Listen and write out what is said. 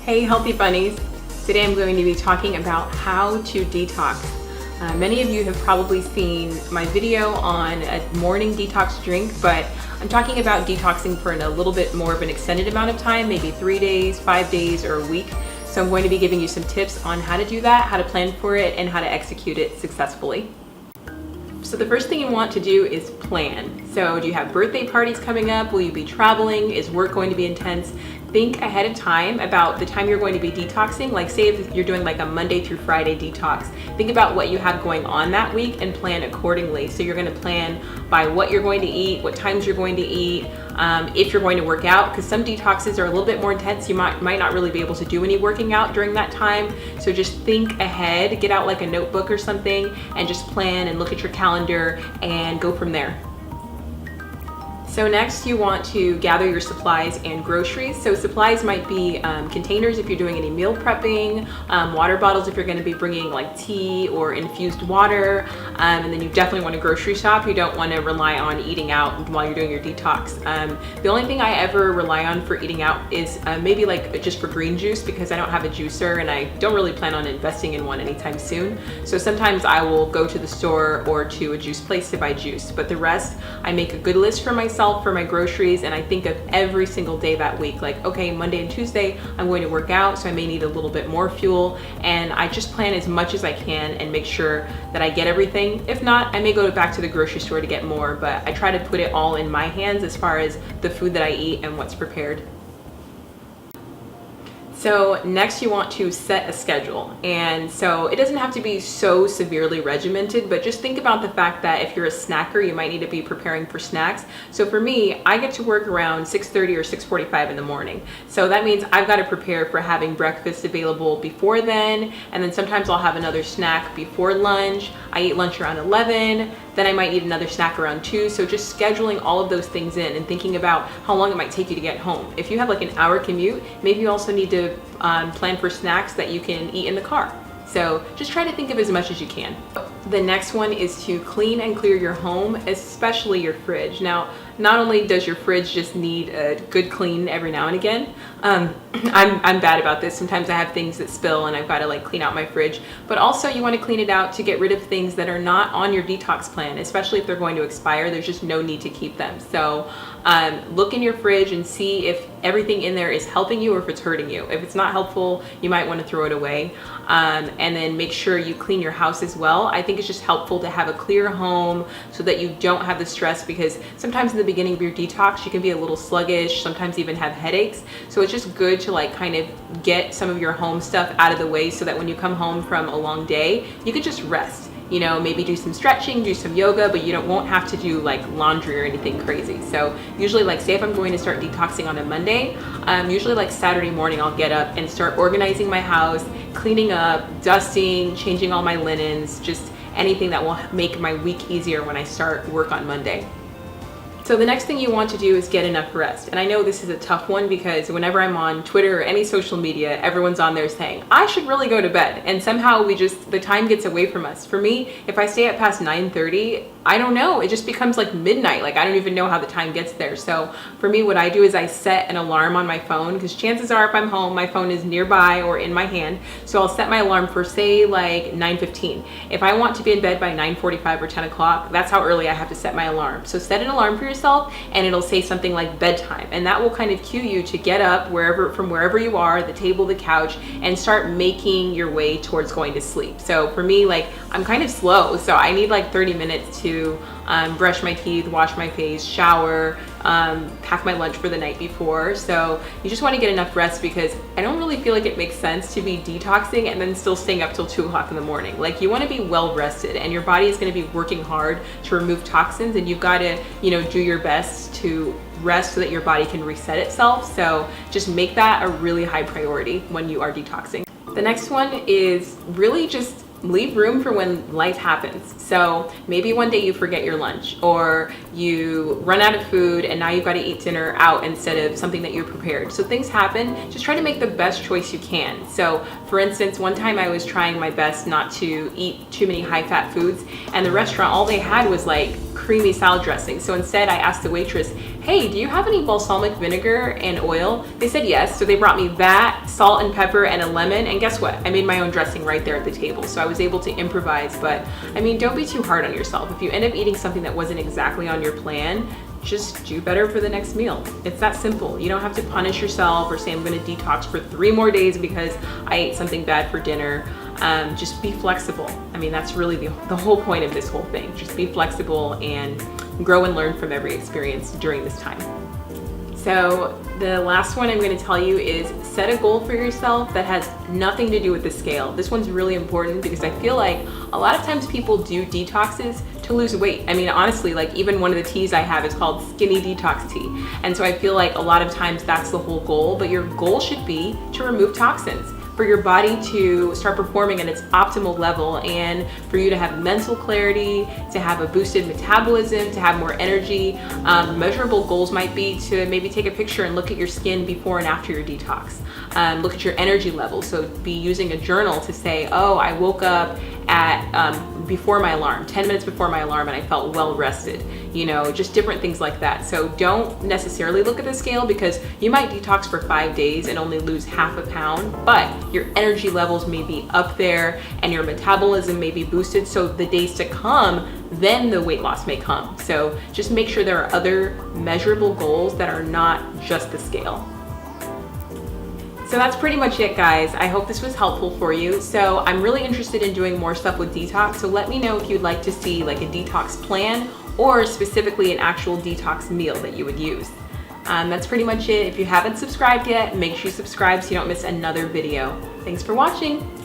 Hey Healthy Bunnies! Today I'm going to be talking about how to detox. Many of you have probably seen my video on a morning detox drink, but I'm talking about detoxing for a little bit more of an extended amount of time, maybe 3 days, 5 days, or a week. So I'm going to be giving you some tips on how to do that, how to plan for it, and how to execute it successfully. So the first thing you want to do is plan. So do you have birthday parties coming up? Will you be traveling? Is work going to be intense? Think ahead of time about the time you're going to be detoxing. Like say if you're doing like a Monday through Friday detox, think about what you have going on that week and plan accordingly. So you're going to plan by what you're going to eat, what times you're going to eat, if you're going to work out, because some detoxes are a little bit more intense. You might not really be able to do any working out during that time. So just think ahead, get out like a notebook or something and just plan and look at your calendar and go from there. So next you want to gather your supplies and groceries. So supplies might be containers if you're doing any meal prepping, water bottles if you're going to be bringing like tea or infused water, and then you definitely want to grocery shop. You don't want to rely on eating out while you're doing your detox. The only thing I ever rely on for eating out is maybe like just for green juice, because I don't have a juicer and I don't really plan on investing in one anytime soon. So sometimes I will go to the store or to a juice place to buy juice, but the rest I make a good list for myself for my groceries, and I think of every single day that week, like okay, Monday and Tuesday I'm going to work out, so I may need a little bit more fuel, and I just plan as much as I can and make sure that I get everything. If not, I may go back to the grocery store to get more, but I try to put it all in my hands as far as the food that I eat and what's prepared. So next you want to set a schedule. And so it doesn't have to be so severely regimented, but just think about the fact that if you're a snacker, you might need to be preparing for snacks. So for me, I get to work around 6:30 or 6:45 in the morning. So that means I've got to prepare for having breakfast available before then. And then sometimes I'll have another snack before lunch. I eat lunch around 11. Then I might eat another snack around 2. So just scheduling all of those things in and thinking about how long it might take you to get home. If you have like an hour commute, maybe you also need to plan for snacks that you can eat in the car. So just try to think of as much as you can. The next one is to clean and clear your home, especially your fridge. Now, not only does your fridge just need a good clean every now and again, I'm bad about this. Sometimes I have things that spill and I've got to like clean out my fridge, but also you want to clean it out to get rid of things that are not on your detox plan, especially if they're going to expire. There's just no need to keep them. So look in your fridge and see if everything in there is helping you or if it's hurting you. If it's not helpful, you might want to throw it away. And then make sure you clean your house as well. I think it's just helpful to have a clear home so that you don't have the stress, because sometimes in the beginning of your detox, you can be a little sluggish, sometimes even have headaches. So it's just good to like kind of get some of your home stuff out of the way so that when you come home from a long day, you can just rest. You know, maybe do some stretching, do some yoga, but you won't have to do like laundry or anything crazy. So usually like say if I'm going to start detoxing on a Monday, usually like Saturday morning I'll get up and start organizing my house, cleaning up, dusting, changing all my linens, just anything that will make my week easier when I start work on Monday. So the next thing you want to do is get enough rest. And I know this is a tough one because whenever I'm on Twitter or any social media, everyone's on there saying, I should really go to bed. And somehow the time gets away from us. For me, if I stay up past 9:30, I don't know, it just becomes like midnight. Like I don't even know how the time gets there. So for me, what I do is I set an alarm on my phone, because chances are if I'm home, my phone is nearby or in my hand. So I'll set my alarm for say like 9:15. If I want to be in bed by 9:45 or 10 o'clock, that's how early I have to set my alarm. So set an alarm for yourself and it'll say something like bedtime, and that will kind of cue you to get up from wherever you are, the table, the couch, and start making your way towards going to sleep. So for me, like I'm kind of slow, so I need like 30 minutes to brush my teeth, wash my face, shower, pack my lunch for the night before. So you just want to get enough rest, because I don't really feel like it makes sense to be detoxing and then still staying up till 2 o'clock in the morning. Like you want to be well rested, and your body is going to be working hard to remove toxins, and you've got to, do your best to rest so that your body can reset itself. So just make that a really high priority when you are detoxing. The next one is really just leave room for when life happens. So maybe one day you forget your lunch, or you run out of food and now you've got to eat dinner out instead of something that you prepared. So things happen. Just try to make the best choice you can. So for instance, one time I was trying my best not to eat too many high-fat foods, and the restaurant, all they had was like creamy salad dressing. So instead I asked the waitress, hey, do you have any balsamic vinegar and oil? They said yes. So they brought me that, salt and pepper, and a lemon. And guess what? I made my own dressing right there at the table. So I was able to improvise. But I mean, don't be too hard on yourself. If you end up eating something that wasn't exactly on your plan, just do better for the next meal. It's that simple. You don't have to punish yourself or say I'm gonna detox for 3 more days because I ate something bad for dinner. Just be flexible. I mean, that's really the whole point of this whole thing. Just be flexible and grow and learn from every experience during this time. So the last one I'm going to tell you is set a goal for yourself that has nothing to do with the scale. This one's really important because I feel like a lot of times people do detoxes to lose weight. I mean, honestly, like even one of the teas I have is called Skinny Detox Tea. And so I feel like a lot of times that's the whole goal, but your goal should be to remove toxins, for your body to start performing at its optimal level, and for you to have mental clarity, to have a boosted metabolism, to have more energy. Measurable goals might be to maybe take a picture and look at your skin before and after your detox. Look at your energy level. So be using a journal to say, oh, I woke up at before my alarm, 10 minutes before my alarm, and I felt well rested. You know, just different things like that. So don't necessarily look at the scale, because you might detox for 5 days and only lose half a pound, but your energy levels may be up there and your metabolism may be boosted. So the days to come, then the weight loss may come. So just make sure there are other measurable goals that are not just the scale. So that's pretty much it, guys. I hope this was helpful for you. So I'm really interested in doing more stuff with detox. So let me know if you'd like to see like a detox plan, or specifically an actual detox meal that you would use. That's pretty much it. If you haven't subscribed yet, make sure you subscribe so you don't miss another video. Thanks for watching.